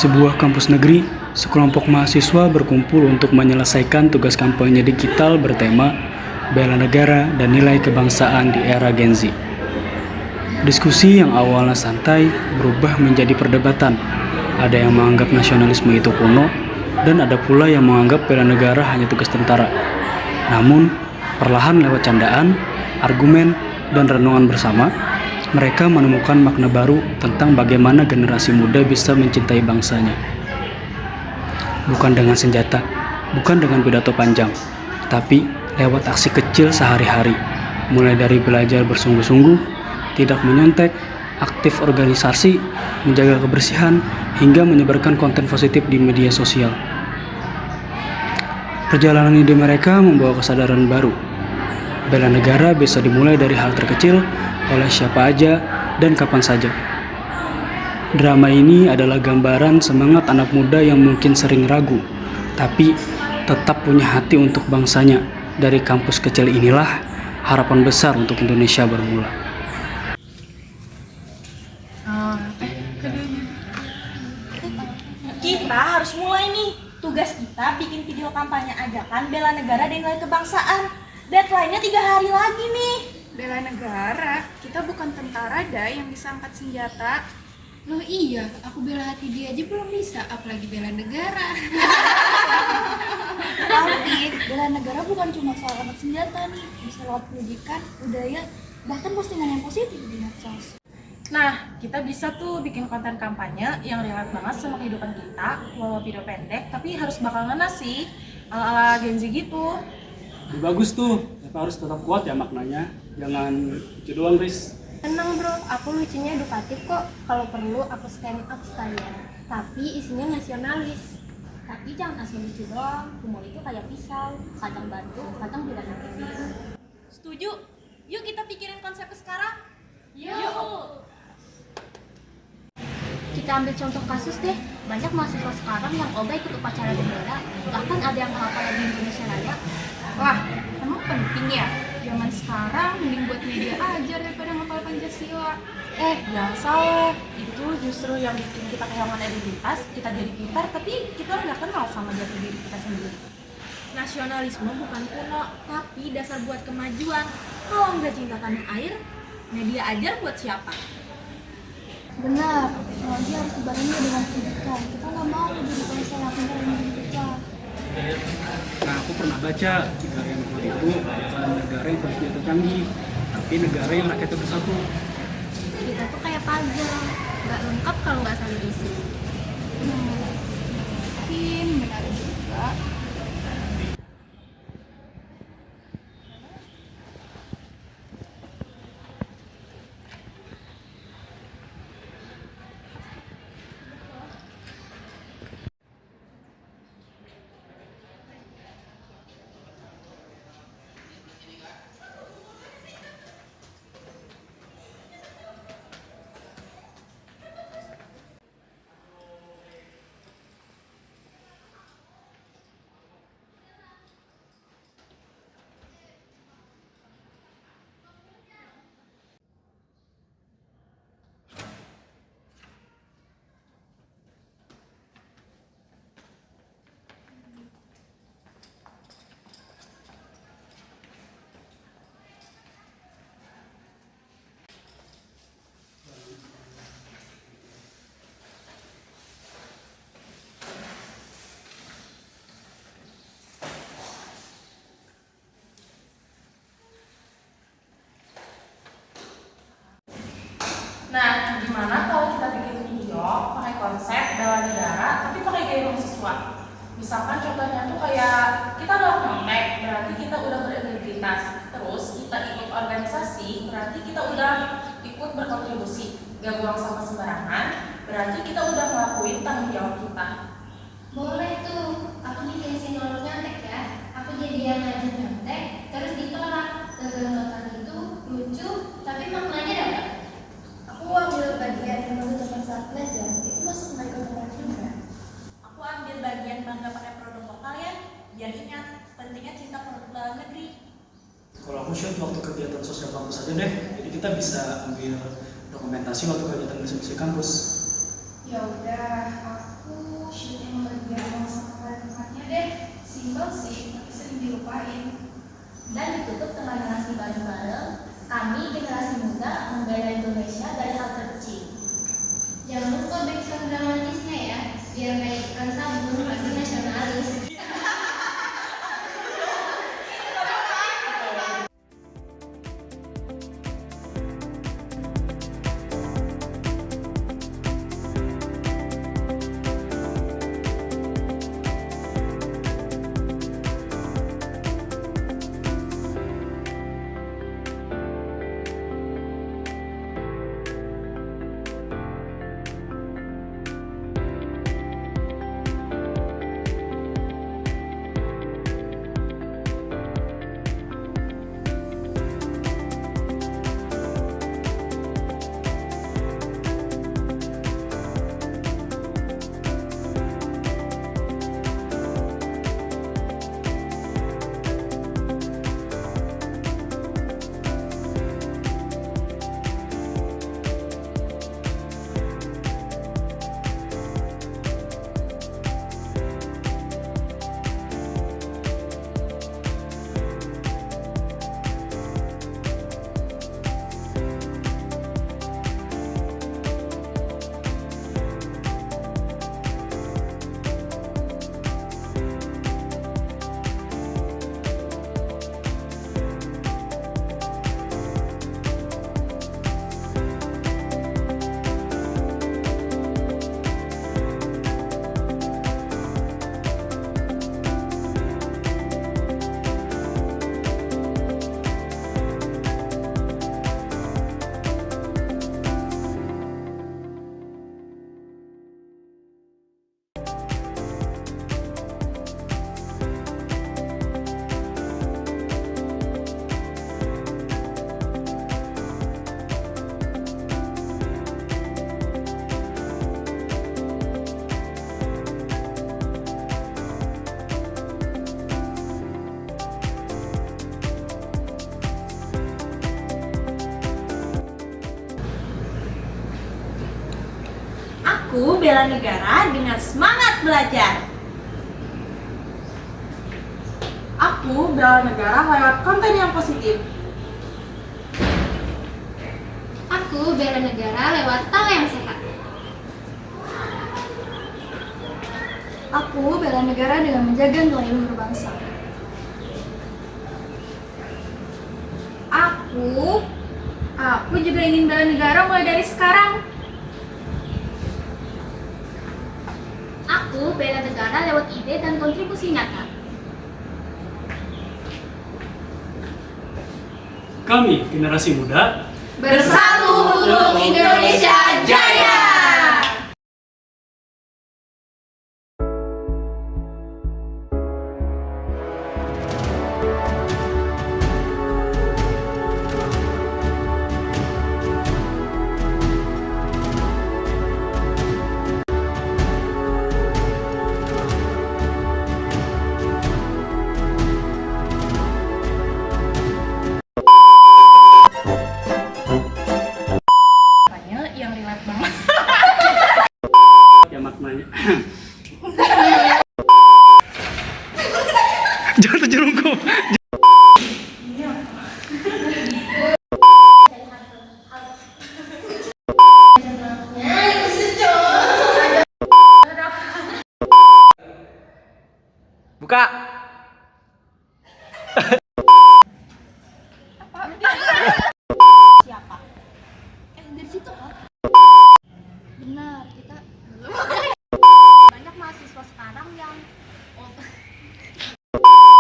Di sebuah kampus negeri, sekelompok mahasiswa berkumpul untuk menyelesaikan tugas kampanye digital bertema Bela Negara dan Nilai Kebangsaan di Era Gen Z. Diskusi yang awalnya santai berubah menjadi perdebatan. Ada yang menganggap nasionalisme itu kuno, dan ada pula yang menganggap bela negara hanya tugas tentara. Namun, perlahan lewat candaan, argumen, dan renungan bersama, mereka menemukan makna baru tentang bagaimana generasi muda bisa mencintai bangsanya. Bukan dengan senjata, bukan dengan pidato panjang, tapi lewat aksi kecil sehari-hari, mulai dari belajar bersungguh-sungguh, tidak menyontek, aktif organisasi, menjaga kebersihan, hingga menyebarkan konten positif di media sosial. Perjalanan ide mereka membawa kesadaran baru. Bela negara bisa dimulai dari hal terkecil, oleh siapa aja, dan kapan saja. Drama ini adalah gambaran semangat anak muda yang mungkin sering ragu, tapi tetap punya hati untuk bangsanya. Dari kampus kecil inilah harapan besar untuk Indonesia bermula. Kita harus mulai nih. Tugas kita bikin video kampanye ajakan bela negara dan nilai kebangsaan. Deadline-nya 3 hari lagi nih. Bela negara? Kita bukan tentara yang bisa angkat senjata. Loh iya, aku bela hati dia aja belum bisa, apalagi bela negara. Tapi bela negara bukan cuma soal angkat senjata nih. Bisa lewat pendidikan, budaya, bahkan postingan yang positif di medsos. Nah, kita bisa tuh bikin konten kampanye yang relate banget sama kehidupan kita, walau video pendek, tapi harus bakal ngena sih, ala-ala Gen Z gitu. Bagus tuh, tapi harus tetap kuat ya maknanya. Jangan lucu doang, Riz. Tenang bro, aku lucunya edukatif kok. Kalau perlu aku stand up sekalian. Tapi isinya nasionalis. Tapi jangan asal lucu doang. Humor itu kayak pisau, kadang batu, kadang tidak mungkin. Setuju? Yuk kita pikirin konsepnya sekarang. Yuk! Kita ambil contoh kasus deh. Banyak mahasiswa sekarang yang obah ikut upacara bendera. Bahkan ada yang menghafal lagu Indonesia Raya. Wah, emang penting ya? Zaman sekarang mending buat media aja daripada ngapal Pancasila. Jangan salah, itu justru yang bikin kita kehilangan identitas, kita jadi pintar, tapi kita nggak kenal sama jati diri kita sendiri. Nasionalisme bukan kuno, tapi dasar buat kemajuan. Kalau nggak cinta tanah air, media ajar buat siapa? Benar, apalagi harus dibarengi dengan pendidikan. Kita nggak mau jadi bangsa yang pintar dan pintar. Nah, aku pernah baca negara yang kuat itu bukan negara yang bersenjata canggih, tapi negara yang rakyatnya bersatu. Kita tuh kayak puzzle, nggak lengkap kalau nggak saling isi. Mungkin benar juga. Nah, gimana kalau kita bikin video pakai konsep bela negara, tapi pakai gaya mahasiswa? Misalkan contohnya tuh kayak kita nggak nyontek, berarti kita udah berintegritas. Terus kita ikut organisasi, berarti kita udah ikut berkontribusi. Gak buang sampah sembarangan, berarti kita udah ngelakuin tanggung jawab kita. Boleh tuh, aku dikasih nyolong nyontek ya. Aku jadi yang ngajak nyontek, terus ditolak. Gagal itu lucu, tapi maknanya dapat. Aku ambil bagian yang teman saat belajar, itu masuk nilai kebenaran juga. Aku ambil bagian bangga pakai produk lokal ya, biar ingat pentingnya cinta produk dalam negeri. Kalau aku shoot waktu kegiatan sosial kampus aja deh, jadi kita bisa ambil dokumentasi waktu kegiatan diskusi kampus. Ya udah, aku Aku shoot yang bagian bawah sama pada tempatnya deh. Simpel sih, tapi sering dilupain. Dan ditutup dengan narasi bareng-bareng, kami generasi muda membela Indonesia dari hal terkecil. Jangan lupa backsound dramatisnya ya, biar kayak ikan sabun lagi nasionalis. Aku bela negara dengan semangat belajar. Aku bela negara lewat konten yang positif. Aku bela negara lewat tawa yang sehat. Aku bela negara dengan menjaga nilai luhur bangsa. Aku juga ingin bela negara mulai dari sekarang. Aku bela negara lewat ide dan kontribusi nyata. Kami, generasi muda, Bersatu untuk Indonesia Jaya! Yang relate banget. ya maknanya. Jangan terjerungkup. Buka. Siapa? Dari situ kan? Benar, kita banyak mahasiswa sekarang yang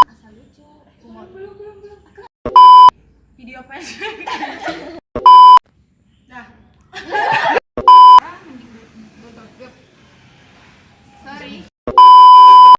asal lucu. Video pendek.